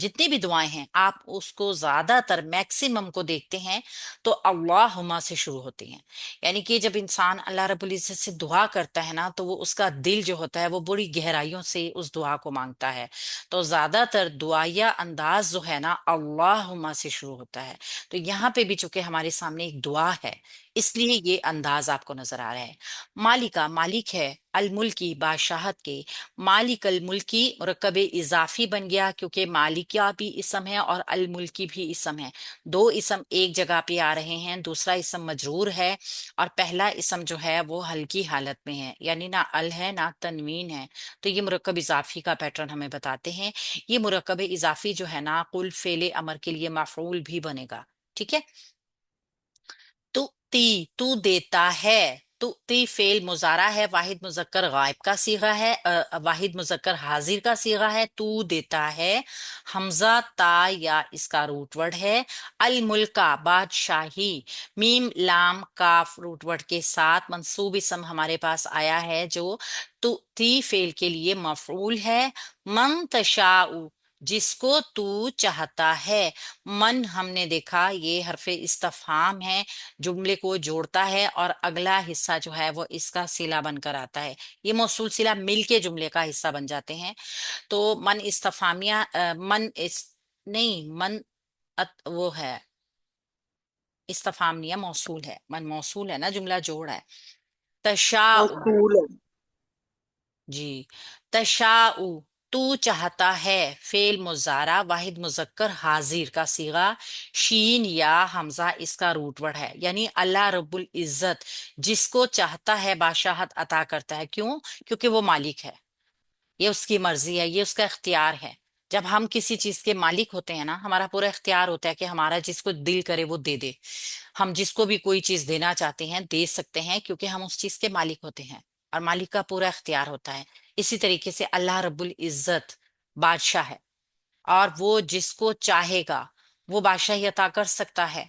جتنی بھی دعائیں ہیں آپ اس کو زیادہ تر میکسیمم کو دیکھتے ہیں تو اللہما سے شروع ہوتی ہیں. یعنی کہ جب انسان اللہ رب العزت سے دعا کرتا ہے نا تو وہ اس کا دل جو ہوتا ہے وہ بڑی گہرائیوں سے اس دعا کو مانگتا ہے. تو زیادہ تر دعائیا انداز جو ہے نا اللہما سے شروع ہوتا ہے. تو یہاں پہ بھی چونکہ ہمارے سامنے ایک دعا ہے اس لیے یہ انداز آپ کو نظر آ رہا ہے. مالکا مالک ہے، الملکی بادشاہت کے. مالک الملکی مرکب اضافی بن گیا کیونکہ مالکہ بھی اسم ہے اور الملکی بھی اسم ہے. دو اسم ایک جگہ پہ آ رہے ہیں، دوسرا اسم مجرور ہے اور پہلا اسم جو ہے وہ ہلکی حالت میں ہے، یعنی نہ ال ہے نہ تنوین ہے. تو یہ مرکب اضافی کا پیٹرن ہمیں بتاتے ہیں. یہ مرکب اضافی جو ہے نا قل فعل امر کے لیے مفعول بھی بنے گا. ٹھیک ہے. تو تو دیتا ہے. تو فعل مضارع ہے، واحد مذکر غائب کا صیغہ ہے، واحد مذکر حاضر کا صیغہ ہے. تو دیتا ہے. حمزہ تا یا اس کا روٹ ورڈ ہے. الملکہ بادشاہی. میم لام کاف روٹ ورڈ کے ساتھ منصوب اسم ہمارے پاس آیا ہے جو تو فعل کے لیے مفعول ہے. من تشاء جس کو تو چاہتا ہے. من ہم نے دیکھا یہ حرف استفہام ہے، جملے کو جوڑتا ہے اور اگلا حصہ جو ہے وہ اس کا صلہ بن کر آتا ہے. یہ موصول صلہ مل کے جملے کا حصہ بن جاتے ہیں. تو من استفہامیہ نہیں من وہ ہے استفہامیہ موصول ہے، من موصول ہے نا، جملہ جوڑ ہے. تشاء موصول ہے. جی. تشاء تو چاہتا ہے، فعل مضارع واحد مذکر حاضر کا صیغہ. شین یا حمزہ اس کا روٹ ورڈ ہے. یعنی اللہ رب العزت جس کو چاہتا ہے بادشاہت عطا کرتا ہے. کیوں؟ کیونکہ وہ مالک ہے، یہ اس کی مرضی ہے، یہ اس کا اختیار ہے. جب ہم کسی چیز کے مالک ہوتے ہیں نا ہمارا پورا اختیار ہوتا ہے کہ ہمارا جس کو دل کرے وہ دے دے. ہم جس کو بھی کوئی چیز دینا چاہتے ہیں دے سکتے ہیں کیونکہ ہم اس چیز کے مالک ہوتے ہیں اور مالک کا پورا اختیار ہوتا ہے. اسی طریقے سے اللہ رب العزت بادشاہ ہے اور وہ جس کو چاہے گا وہ بادشاہی عطا کر سکتا ہے.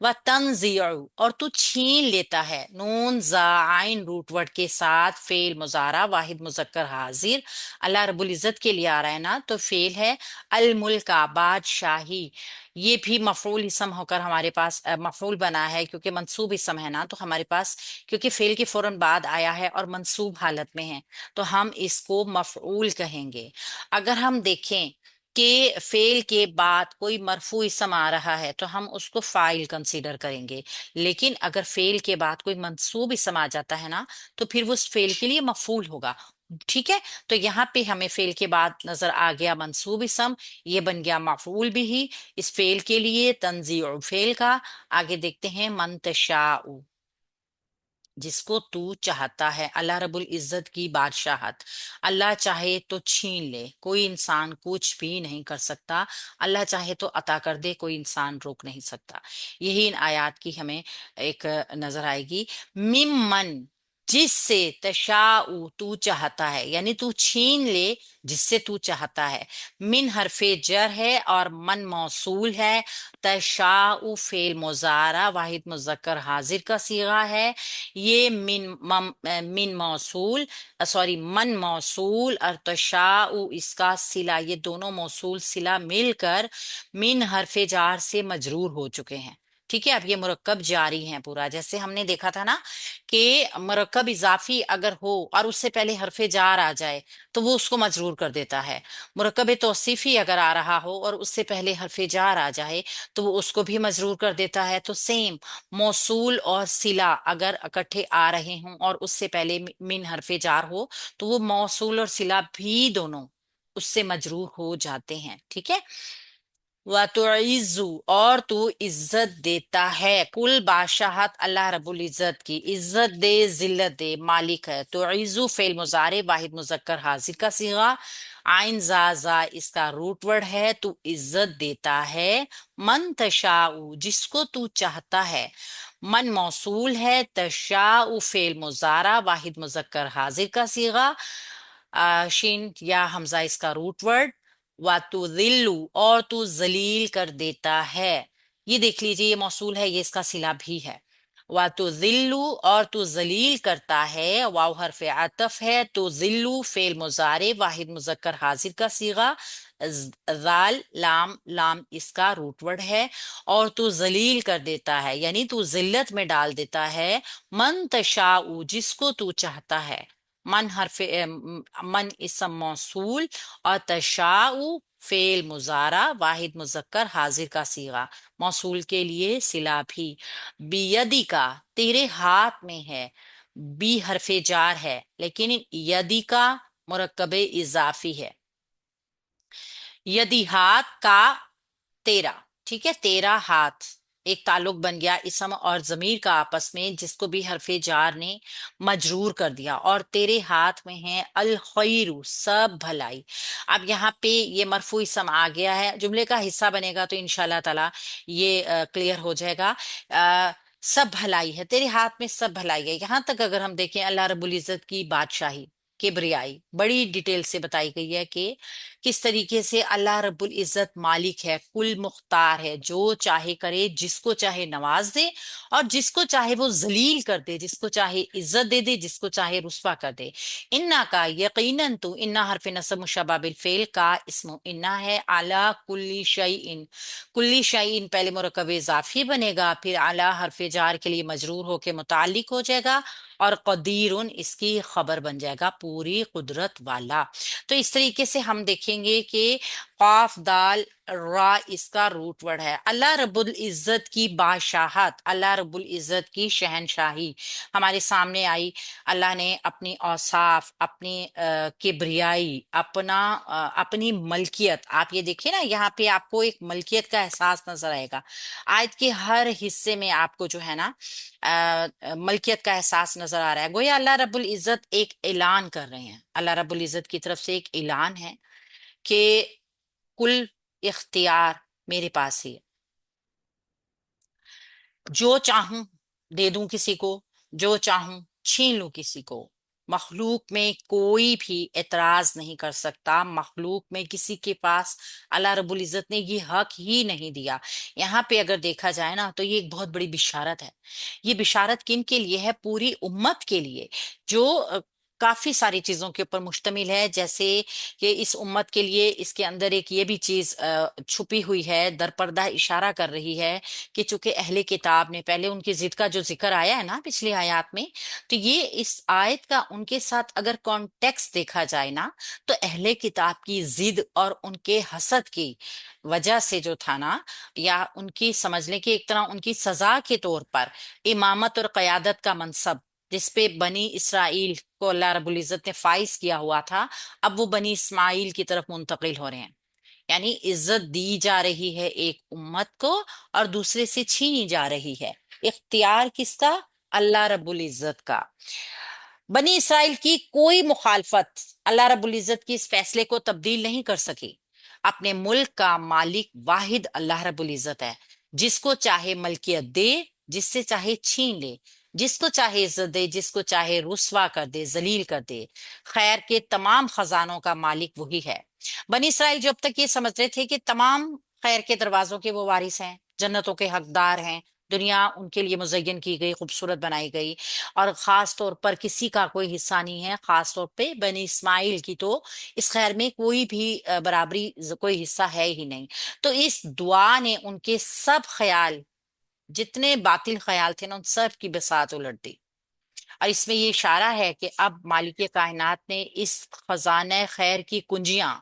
وَتَنزِعُ اور تو چھین لیتا ہے. نون زا عین روٹ ورڈ کے ساتھ فعل مضارع واحد مذکر حاضر اللہ رب العزت کے لیے آ رہا ہے نا تو فعل ہے الملکہ بادشاہی. یہ بھی مفعول اسم ہو کر ہمارے پاس مفعول بنا ہے کیونکہ منصوب اسم ہے نا تو ہمارے پاس کیونکہ فعل کے فوراً بعد آیا ہے اور منصوب حالت میں ہے تو ہم اس کو مفعول کہیں گے. اگر ہم دیکھیں کہ فعل کے بعد کوئی مرفوع اسم آ رہا ہے تو ہم اس کو فاعل کنسیڈر کریں گے، لیکن اگر فعل کے بعد کوئی منصوب اسم آ جاتا ہے نا تو پھر وہ اس فعل کے لیے مفعول ہوگا. ٹھیک ہے. تو یہاں پہ ہمیں فعل کے بعد نظر آ گیا منصوب اسم، یہ بن گیا مفعول بھی اس فعل کے لیے. تنزیع فعل کا. آگے دیکھتے ہیں من تشاء جس کو تو چاہتا ہے. اللہ رب العزت کی بادشاہت اللہ چاہے تو چھین لے، کوئی انسان کچھ بھی نہیں کر سکتا. اللہ چاہے تو عطا کر دے، کوئی انسان روک نہیں سکتا. یہی ان آیات کی ہمیں ایک نظر آئے گی. ممن جس سے تشاء تو چاہتا ہے، یعنی تو چھین لے جس سے تو چاہتا ہے. من حرف جر ہے اور من موصول ہے. تشاء فعل مضارع واحد مذکر حاضر کا صیغہ ہے. یہ من موصول سوری من موصول اور تشاء اس کا صلہ، یہ دونوں موصول صلہ مل کر من حرف جار سے مجرور ہو چکے ہیں. ٹھیک ہے. اب یہ مرکب جاری ہیں پورا، جیسے ہم نے دیکھا تھا نا کہ مرکب اضافی اگر ہو اور اس سے پہلے حرف جار آ جائے تو وہ اس کو مجرور کر دیتا ہے. مرکب توصیفی اگر آ رہا ہو اور اس سے پہلے حرف جار آ جائے تو وہ اس کو بھی مجرور کر دیتا ہے. تو سیم موصول اور صلہ اگر اکٹھے آ رہے ہوں اور اس سے پہلے من حرف جار ہو تو وہ موصول اور صلہ بھی دونوں اس سے مجرور ہو جاتے ہیں. ٹھیک ہے. وَتُعِزُّ اور تو عزت دیتا ہے. کل بادشاہت اللہ رب العزت کی. عزت دے ذلت دے مالک ہے. تُعِزُّ فعل مضارع واحد مذکر حاضر کا صیغہ. عین زا اس کا روٹ ورڈ ہے. تو عزت دیتا ہے. من تشاء جس کو تو چاہتا ہے. من موصول ہے. تشاء فعل مضارع واحد مذکر حاضر کا صیغہ. شین یا حمزہ اس کا روٹ ورڈ. وَتُذِلُّ اور تو ذلیل کر دیتا ہے. یہ دیکھ لیجئے یہ موصول ہے، یہ اس کا صلہ بھی ہے. وَتُذِلُّ اور تو ذلیل کرتا ہے. واو حرف عطف ہے. تو ذلُّ فعل مضارع واحد مذکر حاضر کا صیغہ. ذال لام، لام اس کا روٹ ورڈ ہے، اور تو ذلیل کر دیتا ہے یعنی تو ذلت میں ڈال دیتا ہے، من تشاء جس کو تو چاہتا ہے، من حرف من اسم موصول، اور تشاء فعل مضارع واحد مذکر حاضر کا صیغہ، موصول کے لیے صلہ بھی، بیدی کا تیرے ہاتھ میں ہے، بی حرف جار ہے لیکن یدی کا مرکب اضافی ہے، یدی ہاتھ کا تیرا، ٹھیک ہے، تیرا ہاتھ ایک تعلق بن گیا اسم اور ضمیر کا آپس میں، جس کو بھی حرف جار نے مجرور کر دیا، اور تیرے ہاتھ میں ہے الخیر سب بھلائی۔ اب یہاں پہ یہ مرفوع اسم آ گیا ہے، جملے کا حصہ بنے گا تو انشاءاللہ تعالی یہ کلیئر ہو جائے گا۔ سب بھلائی ہے، تیرے ہاتھ میں سب بھلائی ہے۔ یہاں تک اگر ہم دیکھیں اللہ رب العزت کی بادشاہی کبریائی بڑی ڈیٹیل سے بتائی گئی ہے کہ کس طریقے سے اللہ رب العزت مالک ہے، کل مختار ہے، جو چاہے کرے، جس کو چاہے نواز دے اور جس کو چاہے وہ ذلیل کر دے، جس کو چاہے عزت دے دے، جس کو چاہے رسوا کر دے۔ انا کا یقیناً تو، انا حرف نصب مشبہ بالفعل کا اسم انا ہے، اعلی کلی شیء، کلی شیء پہلے مرکب اضافی بنے گا، پھر اعلی حرف جار کے لیے مجرور ہو کے متعلق ہو جائے گا، اور قدیر اس کی خبر بن جائے گا پوری قدرت والا۔ تو اس طریقے سے ہم دیکھیں گے کہ قاف دال را اس کا روٹ ورڈ ہے۔ اللہ رب العزت کی بادشاہت، اللہ رب العزت کی شہنشاہی ہمارے سامنے آئی۔ اللہ نے اپنی اوصاف، اپنی کبریائی، اپنی ملکیت، آپ یہ دیکھیں نا، یہاں پہ آپ کو ایک ملکیت کا احساس نظر آئے گا، آیت کے ہر حصے میں آپ کو جو ہے نا ملکیت کا احساس نظر آ رہا ہے، گویا اللہ رب العزت ایک اعلان کر رہے ہیں، اللہ رب العزت کی طرف سے ایک اعلان ہے کہ کل اختیار میرے پاس ہی ہے، جو چاہوں دے دوں کسی کو، جو چاہوں چھین لوں کسی کو، مخلوق میں کوئی بھی اعتراض نہیں کر سکتا، مخلوق میں کسی کے پاس اللہ رب العزت نے یہ حق ہی نہیں دیا۔ یہاں پہ اگر دیکھا جائے نا تو یہ ایک بہت بڑی بشارت ہے۔ یہ بشارت کن کے لیے ہے؟ پوری امت کے لیے، جو کافی ساری چیزوں کے اوپر مشتمل ہے، جیسے کہ اس امت کے لیے اس کے اندر ایک یہ بھی چیز چھپی ہوئی ہے، در پردہ اشارہ کر رہی ہے کہ چونکہ اہل کتاب نے، پہلے ان کی ضد کا جو ذکر آیا ہے نا پچھلی آیات میں، تو یہ اس آیت کا ان کے ساتھ اگر کانٹیکس دیکھا جائے نا، تو اہل کتاب کی ضد اور ان کے حسد کی وجہ سے جو تھا نا، یا ان کی سمجھ لیں کہ ایک طرح ان کی سزا کے طور پر امامت اور قیادت کا منصب جس پہ بنی اسرائیل کو اللہ رب العزت نے فائز کیا ہوا تھا، اب وہ بنی اسماعیل کی طرف منتقل ہو رہے ہیں، یعنی عزت دی جا رہی ہے ایک امت کو اور دوسرے سے چھینی جا رہی ہے۔ اختیار کس کا؟ اللہ رب العزت کا۔ بنی اسرائیل کی کوئی مخالفت اللہ رب العزت کی اس فیصلے کو تبدیل نہیں کر سکی۔ اپنے ملک کا مالک واحد اللہ رب العزت ہے، جس کو چاہے ملکیت دے، جس سے چاہے چھین لے، جس کو چاہے عزت دے، جس کو چاہے رسوا کر دے، ذلیل کر دے۔ خیر کے تمام خزانوں کا مالک وہی ہے۔ بنی اسرائیل جو اب تک یہ سمجھ رہے تھے کہ تمام خیر کے دروازوں کے وہ وارث ہیں، جنتوں کے حقدار ہیں، دنیا ان کے لیے مزین کی گئی، خوبصورت بنائی گئی، اور خاص طور پر کسی کا کوئی حصہ نہیں ہے، خاص طور پہ بنی اسماعیل کی تو اس خیر میں کوئی بھی برابری، کوئی حصہ ہے ہی نہیں۔ تو اس دعا نے ان کے سب خیال، جتنے باطل خیال تھے نا، ان سب کی بساط الٹ دی، اور اس میں یہ اشارہ ہے کہ اب مالک کائنات نے اس خزانہ خیر کی کنجیاں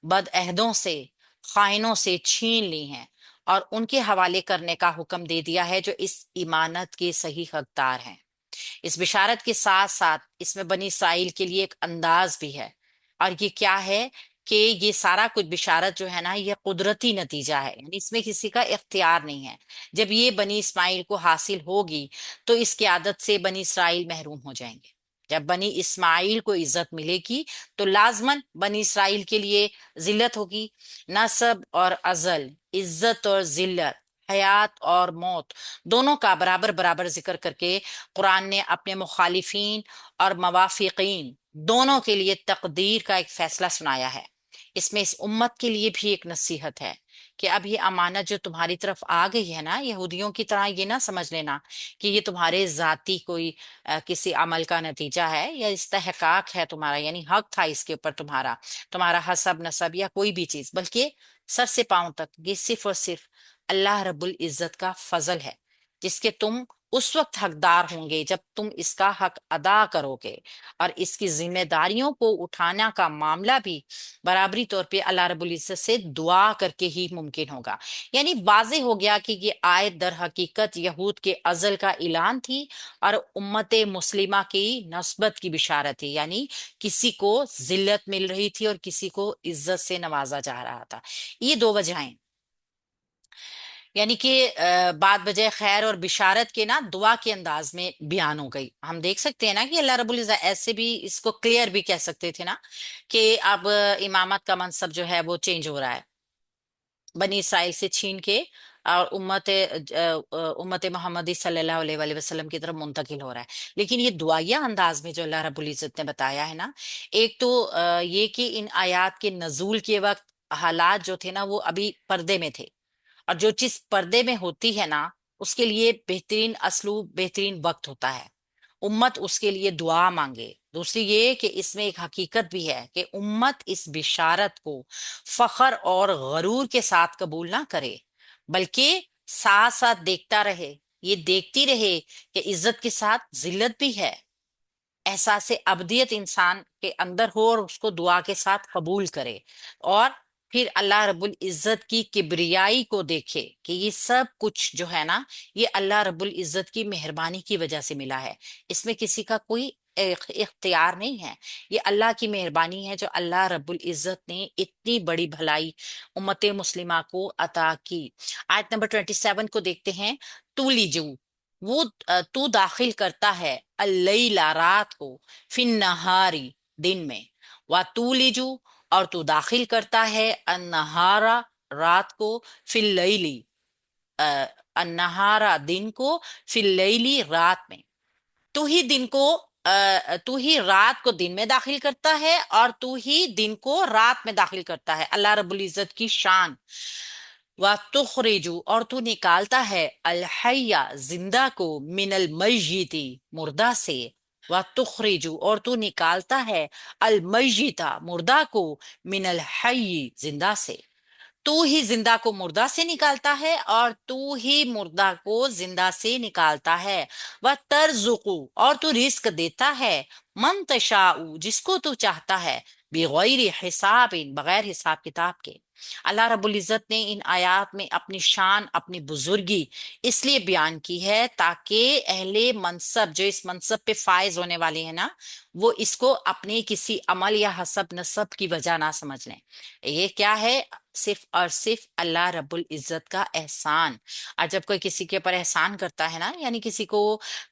بد عہدوں سے، خائنوں سے چھین لی ہیں، اور ان کے حوالے کرنے کا حکم دے دیا ہے جو اس امانت کے صحیح حقدار ہیں۔ اس بشارت کے ساتھ ساتھ اس میں بنی اسرائیل کے لیے ایک انداز بھی ہے، اور یہ کیا ہے کہ یہ سارا کچھ بشارت جو ہے نا، یہ قدرتی نتیجہ ہے، یعنی اس میں کسی کا اختیار نہیں ہے۔ جب یہ بنی اسماعیل کو حاصل ہوگی تو اس کی عادت سے بنی اسرائیل محروم ہو جائیں گے۔ جب بنی اسماعیل کو عزت ملے گی تو لازماً بنی اسرائیل کے لیے ذلت ہوگی۔ نسب اور ازل، عزت اور ذلت، حیات اور موت، دونوں کا برابر برابر ذکر کر کے قرآن نے اپنے مخالفین اور موافقین دونوں کے لیے تقدیر کا ایک فیصلہ سنایا ہے۔ اس میں اس امت کے لیے بھی ایک نصیحت ہے کہ اب یہ امانت جو تمہاری طرف آ گئی ہے نا، یہودیوں کی طرح یہ نہ سمجھ لینا کہ یہ تمہارے ذاتی کوئی کسی عمل کا نتیجہ ہے یا استحقاق ہے تمہارا، یعنی حق تھا اس کے اوپر تمہارا، تمہارا حسب نسب یا کوئی بھی چیز، بلکہ سر سے پاؤں تک یہ صرف اور صرف اللہ رب العزت کا فضل ہے، جس کے تم اس وقت حقدار ہوں گے جب تم اس کا حق ادا کرو گے، اور اس کی ذمہ داریوں کو اٹھانا کا معاملہ بھی برابری طور پہ اللہ رب العزت سے دعا کر کے ہی ممکن ہوگا۔ یعنی واضح ہو گیا کہ یہ آیت در حقیقت یہود کے ازل کا اعلان تھی اور امت مسلمہ کی نسبت کی بشارت تھی، یعنی کسی کو ذلت مل رہی تھی اور کسی کو عزت سے نوازا جا رہا تھا۔ یہ دو وجہیں، یعنی کہ بات بجائے خیر اور بشارت کے نا دعا کے انداز میں بیان ہو گئی۔ ہم دیکھ سکتے ہیں نا کہ اللہ رب العزت ایسے بھی اس کو کلیئر بھی کہہ سکتے تھے نا کہ اب امامت کا منصب جو ہے وہ چینج ہو رہا ہے، بنی اسرائیل سے چھین کے اور امت محمدی صلی اللہ علیہ وآلہ وسلم کی طرف منتقل ہو رہا ہے۔ لیکن یہ دعائیہ انداز میں جو اللہ رب العزت نے بتایا ہے نا، ایک تو یہ کہ ان آیات کے نزول کے وقت حالات جو تھے نا وہ ابھی پردے میں تھے، اور جو چیز پردے میں ہوتی ہے نا اس کے لیے بہترین اسلوب، بہترین وقت ہوتا ہے، امت اس کے لیے دعا مانگے۔ دوسری یہ کہ اس میں ایک حقیقت بھی ہے کہ امت اس بشارت کو فخر اور غرور کے ساتھ قبول نہ کرے، بلکہ ساتھ ساتھ دیکھتا رہے، یہ دیکھتی رہے کہ عزت کے ساتھ ذلت بھی ہے، احساس ابدیت انسان کے اندر ہو اور اس کو دعا کے ساتھ قبول کرے، اور پھر اللہ رب العزت کی کبریائی کو دیکھے کہ یہ سب کچھ جو ہے نا یہ اللہ رب العزت کی مہربانی کی وجہ سے ملا ہے، اس میں کسی کا کوئی اختیار نہیں ہے، یہ اللہ کی مہربانی ہے جو اللہ رب العزت نے اتنی بڑی بھلائی امت مسلمہ کو عطا کی۔ آیت نمبر 27 کو دیکھتے ہیں، تو لیجو، وہ تو داخل کرتا ہے اللیلہ، رات کو، فی النہاری، دن میں، وَتُولِجُ، اور تو داخل کرتا ہے النہارا، رات کو، فی اللیلی، النہارا، دن کو، فی اللیلی، رات میں، تو ہی دن کو تو ہی رات کو دن میں داخل کرتا ہے اور تو ہی دن کو رات میں داخل کرتا ہے، اللہ رب العزت کی شان۔ وَتُخْرِجُ، اور تو نکالتا ہے الحیہ، زندہ کو، من المیت، مردہ سے، وَتُخْرِجُ، اور تو نکالتا ہے المیت، مردہ کو، من الحی، زندہ سے، تو ہی زندہ کو مردہ سے نکالتا ہے اور تو ہی مردہ کو زندہ سے نکالتا ہے، وَتَرْزُقُ، اور تو رزق دیتا ہے، من تشاء، جس کو تو چاہتا ہے، بغیر حساب، بغیر حساب کتاب کے۔ اللہ رب العزت نے ان آیات میں اپنی شان، اپنی بزرگی اس لیے بیان کی ہے تاکہ اہل منصب جو اس منصب پہ فائز ہونے والے ہیں نا وہ اس کو اپنے کسی عمل یا حسب نسب کی وجہ نہ سمجھ لیں، یہ کیا ہے، صرف اور صرف اللہ رب العزت کا احسان۔ اور جب کوئی کسی کے اوپر احسان کرتا ہے نا، یعنی کسی کو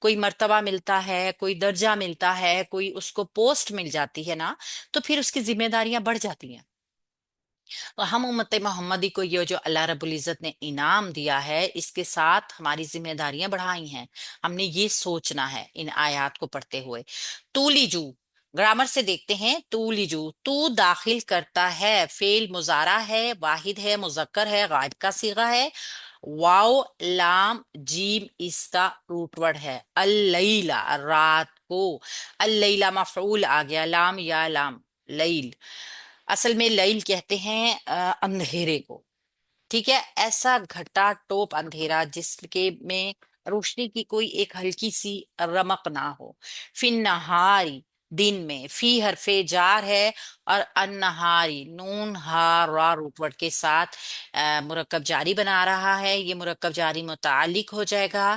کوئی مرتبہ ملتا ہے، کوئی درجہ ملتا ہے، کوئی اس کو پوسٹ مل جاتی ہے نا، تو پھر اس کی ذمہ داریاں بڑھ جاتی ہیں۔ تو ہم امت محمدی کو یہ جو اللہ رب العزت نے انعام دیا ہے اس کے ساتھ ہماری ذمہ داریاں بڑھائی ہیں، ہم نے یہ سوچنا ہے ان آیات کو پڑھتے ہوئے۔ تولیجو، گرامر سے دیکھتے ہیں، تولیجو، تو داخل کرتا ہے، فعل مضارع ہے، واحد ہے، مذکر ہے، غائب کا صیغہ ہے، واو لام جیم اس کا روٹ ورڈ ہے، اللیلہ، رات کو، اللیلہ مفعول آ گیا، لام یا لام، لیل، اصل میں لیل کہتے ہیں اندھیرے کو، ٹھیک ہے، ایسا گھٹا ٹوپ اندھیرا جس کے میں روشنی کی کوئی ایک ہلکی سی رمق نہ ہو، فی النہاری، دن میں، فی حرف جار ہے اور النہاری نون ہا را روٹ ورڈ کے ساتھ مرکب جاری بنا رہا ہے، یہ مرکب جاری متعلق ہو جائے گا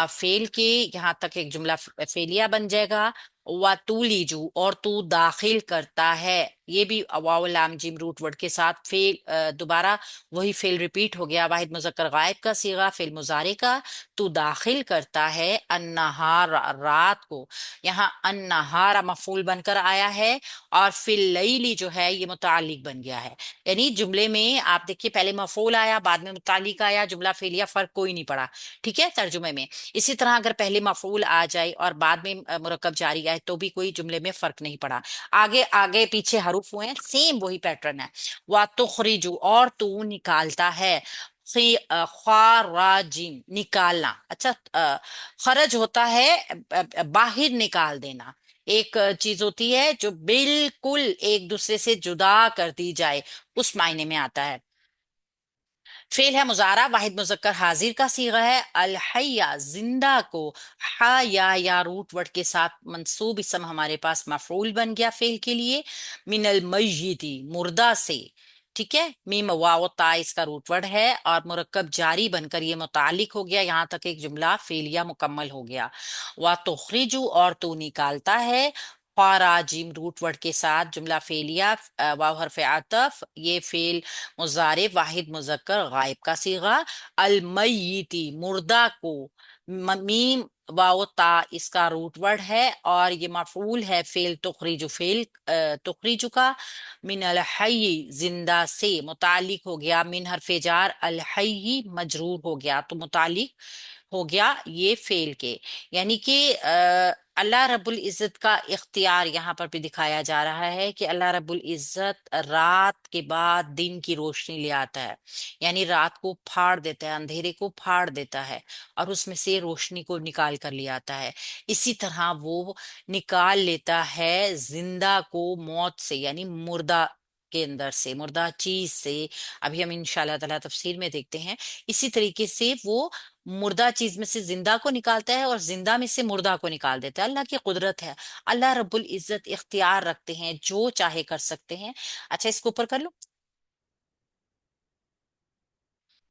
فعل کے، یہاں تک ایک جملہ فعلیہ بن جائے گا، وَتُولِجُ، اور تو داخل کرتا ہے، یہ بھی واو لام جیم روٹ ورڈ کے ساتھ فعل دوبارہ وہی فعل ریپیٹ ہو گیا، واحد مذکر غائب کا صیغہ فعل مضارع کا، تو داخل کرتا ہے النہار، رات کو، یہاں النہار مفعول بن کر آیا ہے، اور فی اللیل اللیلی جو ہے یہ متعلق بن گیا ہے. یعنی جملے میں آپ دیکھیے پہلے مفعول آیا، بعد میں متعلق آیا، جملہ فعلیہ، فرق کوئی نہیں پڑا. ٹھیک ہے ترجمے میں. اسی طرح اگر پہلے مفعول آ جائے اور بعد میں مرکب جاری آئے تو بھی کوئی جملے میں فرق نہیں پڑا. آگے آگے پیچھے حروف ہوئے ہیں، سیم وہی پیٹرن ہے. وَتُخْرِجُ اور تو نکالتا ہے. خراجیم نکالنا. اچھا خرج ہوتا ہے باہر نکال دینا. ایک چیز ہوتی ہے جو بالکل ایک دوسرے سے جدا کر دی جائے، اس معنی میں آتا ہے. فعل ہے مضارع، واحد مذکر حاضر کا صیغہ ہے. الحیہ زندہ کو، یا روٹ ورڈ کے ساتھ منصوب اسم ہمارے پاس مفعول بن گیا فعل کے لیے. من المیتی مردہ سے. ٹھیک ہے، میم واو تا اس کا روٹ ورڈ ہے اور مرکب جاری بن کر یہ متعلق ہو گیا. یہاں تک ایک جملہ فعلیہ مکمل ہو گیا. وَتُخْرِجُ اور تو نکالتا ہے. خراجیم روٹ ورڈ کے ساتھ جملہ فعلیہ، واو حرف عطف، یہ فعل مضارع واحد مذکر غائب کا صیغہ. المیتی مردہ کو، میم واو تا اس کا روٹ ورڈ ہے اور یہ مفعول ہے فعل تخریج، فعل تخریج کا. من الحی زندہ سے متعلق ہو گیا. من حرف جار، الحی مجرور ہو گیا تو متعلق ہو گیا یہ فعل کے. یعنی کہ اللہ رب العزت کا اختیار یہاں پر بھی دکھایا جا رہا ہے کہ اللہ رب العزت رات کے بعد دن کی روشنی لے آتا ہے. یعنی رات کو پھاڑ دیتا ہے، اندھیرے کو پھاڑ دیتا ہے اور اس میں سے روشنی کو نکال کر لے آتا ہے. اسی طرح وہ نکال لیتا ہے زندہ کو موت سے، یعنی مردہ کے اندر سے، مردہ چیز سے. ابھی ہم انشاءاللہ تعالی تفسیر میں دیکھتے ہیں. اسی طریقے سے وہ مردہ چیز میں سے زندہ کو نکالتا ہے اور زندہ میں سے مردہ کو نکال دیتا ہے. اللہ کی قدرت ہے. اللہ رب العزت اختیار رکھتے ہیں، جو چاہے کر سکتے ہیں. اچھا اس کو اوپر کر لو.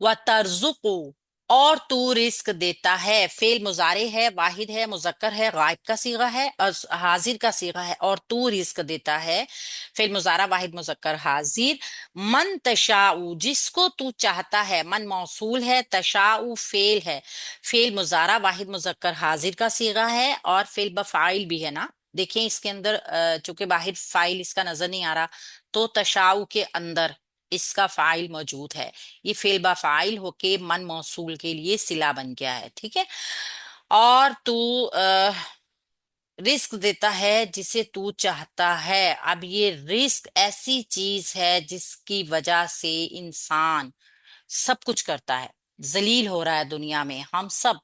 وَتَرْزُقُ اور تو رزق دیتا ہے. فعل مضارع ہے، واحد ہے، مذکر ہے، غائب کا صیغہ ہے اور حاضر کا صیغہ ہے. اور تو رزق دیتا ہے، فعل مضارع واحد مذکر حاضر. من تشاء جس کو تو چاہتا ہے. من موصول ہے، تشاء فعل ہے. فعل مضارع واحد مذکر حاضر کا صیغہ ہے اور فعل بفاعل بھی ہے نا. دیکھیں اس کے اندر چونکہ باہر فاعل اس کا نظر نہیں آ رہا تو تشاء کے اندر اس کا فاعل موجود ہے. یہ فعل با فاعل ہو کے من موصول کے لیے صلہ بن گیا ہے. ٹھیک ہے. اور تو رزق دیتا ہے جسے تو چاہتا ہے. اب یہ رزق ایسی چیز ہے جس کی وجہ سے انسان سب کچھ کرتا ہے، ذلیل ہو رہا ہے دنیا میں. ہم سب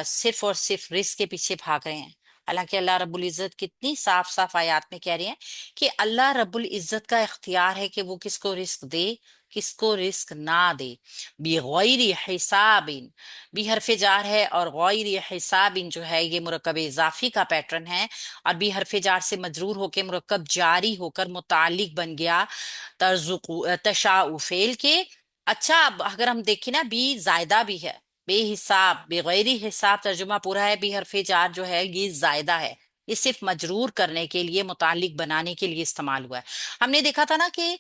صرف اور صرف رزق کے پیچھے بھاگ رہے ہیں. حالانکہ اللہ رب العزت کتنی صاف صاف آیات میں کہہ رہے ہیں کہ اللہ رب العزت کا اختیار ہے کہ وہ کس کو رزق دے، کس کو رزق نہ دے. بغیر حساب، بھی حرف جار ہے اور غیر حساب جو ہے یہ مرکب اضافی کا پیٹرن ہے اور بھی حرف جار سے مجرور ہو کے مرکب جاری ہو کر متعلق بن گیا ترزقو تشاء فعل کے. اچھا اب اگر ہم دیکھیں نا بھی زائدہ بھی ہے، بے حساب بغیر حساب ترجمہ پورا ہے. بھی حرف جار جو ہے یہ زائدہ ہے، یہ صرف مجرور کرنے کے لیے، متعلق بنانے کے لیے استعمال ہوا ہے. ہم نے دیکھا تھا نا کہ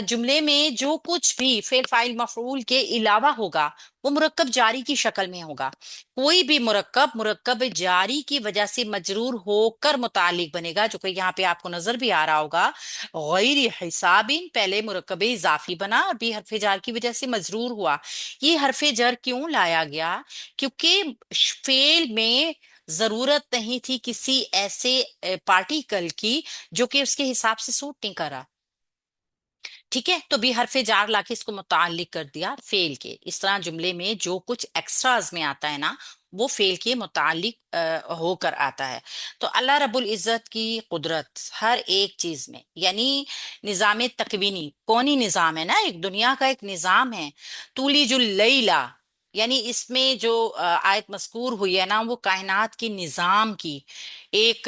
جملے میں جو کچھ بھی فعل فاعل مفعول کے علاوہ ہوگا وہ مرکب جاری کی شکل میں ہوگا. کوئی بھی مرکب جاری کی وجہ سے مجرور ہو کر متعلق بنے گا، جو کہ یہاں پہ آپ کو نظر بھی آ رہا ہوگا. غیر حساب پہلے مرکب اضافی بنا اور بھی حرف جار کی وجہ سے مجرور ہوا. یہ حرف جر کیوں لایا گیا؟ کیونکہ فعل میں ضرورت نہیں تھی کسی ایسے پارٹیکل کی جو کہ اس کے حساب سے سوٹ نہیں کرا. ٹھیک ہے، تو بھی حرف جار لا کے اس کو متعلق کر دیا فعل کے. اس طرح جملے میں جو کچھ ایکسٹراز میں آتا ہے نا وہ فعل کے متعلق ہو کر آتا ہے. تو اللہ رب العزت کی قدرت ہر ایک چیز میں، یعنی نظام تکوینی کونی نظام ہے نا، ایک دنیا کا ایک نظام ہے. تولیج اللیلہ یعنی اس میں جو آیت مذکور ہوئی ہے نا وہ کائنات کی نظام کی ایک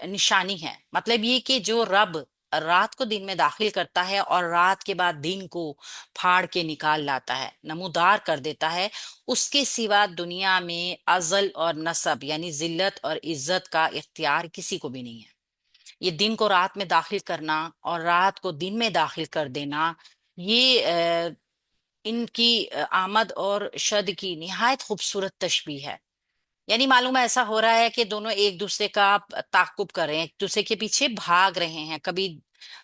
نشانی ہے. مطلب یہ کہ جو رب رات کو دن میں داخل کرتا ہے اور رات کے بعد دن کو پھاڑ کے نکال لاتا ہے، نمودار کر دیتا ہے، اس کے سوا دنیا میں ازل اور نسب یعنی ذلت اور عزت کا اختیار کسی کو بھی نہیں ہے. یہ دن کو رات میں داخل کرنا اور رات کو دن میں داخل کر دینا، یہ ان کی آمد اور شد کی نہایت خوبصورت تشبیہ ہے. یعنی معلوم ہے ایسا ہو رہا ہے کہ دونوں ایک دوسرے کا تعاقب کر رہے ہیں، ایک دوسرے کے پیچھے بھاگ رہے ہیں. کبھی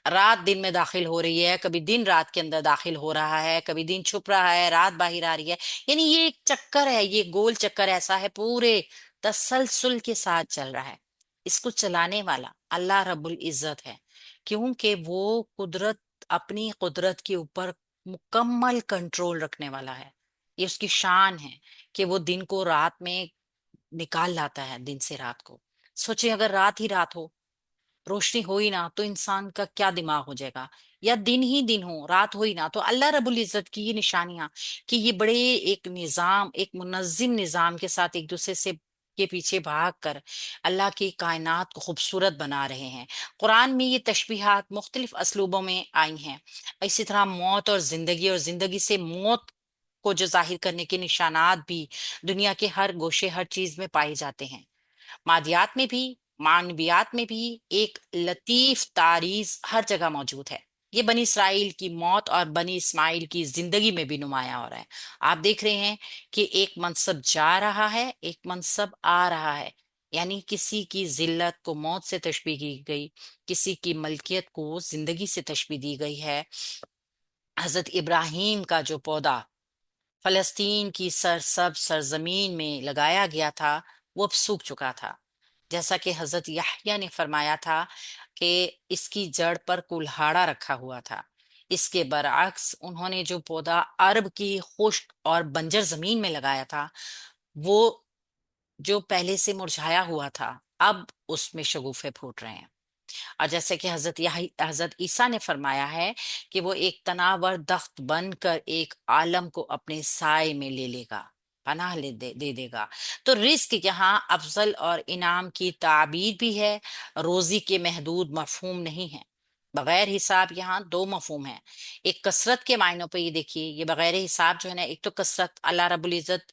رات دن میں داخل ہو رہی ہے، کبھی دن رات کے اندر داخل ہو رہا ہے، کبھی دن چھپ رہا ہے، رات باہر آ رہی ہے. یعنی یہ ایک چکر ہے، یہ گول چکر ایسا ہے، پورے تسلسل کے ساتھ چل رہا ہے. اس کو چلانے والا اللہ رب العزت ہے، کیونکہ وہ قدرت، اپنی قدرت کے اوپر مکمل کنٹرول رکھنے والا ہے. یہ اس کی شان ہے کہ وہ دن کو رات میں نکال لاتا ہے، دن سے رات کو. سوچے اگر رات ہی رات ہو، روشنی ہو ہی نہ، تو انسان کا کیا دماغ ہو جائے گا. یا دن ہی دن ہو، رات ہو ہی نہ، تو اللہ رب العزت کی یہ نشانیاں کہ یہ بڑے ایک نظام، ایک منظم نظام کے ساتھ ایک دوسرے سے کے پیچھے بھاگ کر اللہ کی کائنات کو خوبصورت بنا رہے ہیں. قرآن میں یہ تشبیہات مختلف اسلوبوں میں آئی ہیں. اسی طرح موت اور زندگی، اور زندگی سے موت کو جو ظاہر کرنے کے نشانات بھی دنیا کے ہر گوشے، ہر چیز میں پائے جاتے ہیں. مادیات میں بھی، معنویات میں بھی ایک لطیف تعریض ہر جگہ موجود ہے. یہ بنی اسرائیل کی موت اور بنی اسماعیل کی زندگی میں بھی نمایاں ہو رہا ہے. آپ دیکھ رہے ہیں کہ ایک منصب جا رہا ہے، ایک منصب آ رہا ہے. یعنی کسی کی ذلت کو موت سے تشبیہ کی گئی، کسی کی ملکیت کو زندگی سے تشبیہ دی گئی ہے. حضرت ابراہیم کا جو پودا فلسطین کی سرسبز سرزمین میں لگایا گیا تھا، وہ اب سوکھ چکا تھا. جیسا کہ حضرت یحییٰ نے فرمایا تھا کہ اس کی جڑ پر کلہاڑا رکھا ہوا تھا. اس کے برعکس انہوں نے جو پودا عرب کی خشک اور بنجر زمین میں لگایا تھا، وہ جو پہلے سے مرجھایا ہوا تھا، اب اس میں شگوفے پھوٹ رہے ہیں. اور جیسے کہ حضرت عیسیٰ نے فرمایا ہے کہ وہ ایک تناور درخت بن کر ایک عالم کو اپنے سائے میں لے لے گا، پناہ دے دے گا. تو رزق یہاں افضل اور انعام کی تعبیر بھی ہے، روزی کے محدود مفہوم نہیں ہے. بغیر حساب یہاں دو مفہوم ہیں. ایک کثرت کے معنوں پہ، یہ دیکھیے، یہ بغیر حساب جو ہے نا، ایک تو کثرت، اللہ رب العزت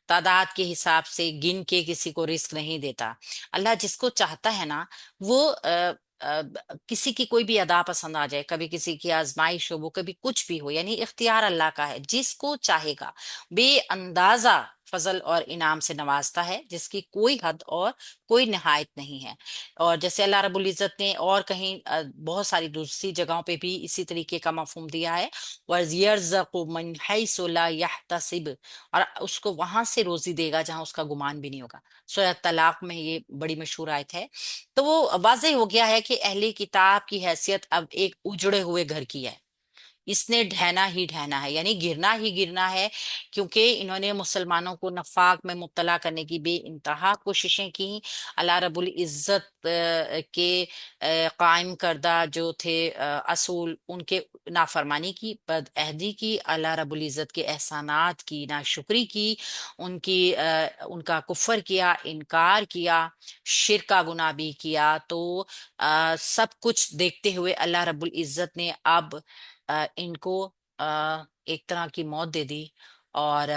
تعداد کے حساب سے گن کے کسی کو رزق نہیں دیتا. اللہ جس کو چاہتا ہے نا، وہ کسی کی کوئی بھی ادا پسند آ جائے، کبھی کسی کی آزمائش ہو، وہ کبھی کچھ بھی ہو، یعنی اختیار اللہ کا ہے، جس کو چاہے گا بے اندازہ فضل اور انعام سے نوازتا ہے، جس کی کوئی حد اور کوئی نہایت نہیں ہے. اور جیسے اللہ رب العزت نے اور کہیں بہت ساری دوسری جگہوں پہ بھی اسی طریقے کا مفہوم دیا ہے، وَيَرْزَقُ مِنْ حَيْثُ لَا يَحْتَسِبُ، اور اس کو وہاں سے روزی دے گا جہاں اس کا گمان بھی نہیں ہوگا. سورہ طلاق میں یہ بڑی مشہور آیت ہے. تو وہ واضح ہو گیا ہے کہ اہل کتاب کی حیثیت اب ایک اجڑے ہوئے گھر کی ہے. اس نے ڈھہنا ہی ڈھہنا ہے، یعنی گرنا ہی گرنا ہے، کیونکہ انہوں نے مسلمانوں کو نفاق میں مبتلا کرنے کی بے انتہا کوششیں کی. اللہ رب العزت کے قائم کردہ جو تھے اصول، ان کے نافرمانی کی، بد عہدی کی، اللہ رب العزت کے احسانات کی ناشکری کی، ان کا کفر کیا، انکار کیا، شرک کا گناہ بھی کیا. تو سب کچھ دیکھتے ہوئے اللہ رب العزت نے اب ان کو ایک طرح کی موت دے دی، اور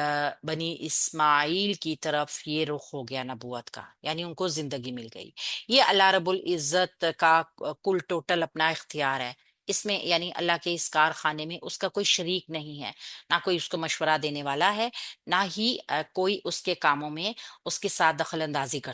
بنی اسماعیل کی طرف یہ رخ ہو گیا نبوت کا، یعنی ان کو زندگی مل گئی. یہ اللہ رب العزت کا کل ٹوٹل اپنا اختیار ہے. اس میں یعنی اللہ کے اس کارخانے میں اس کا کوئی شریک نہیں ہے، نہ کوئی اس کو مشورہ دینے والا ہے، نہ ہی کوئی اس کے کاموں میں اس کے ساتھ دخل اندازی کر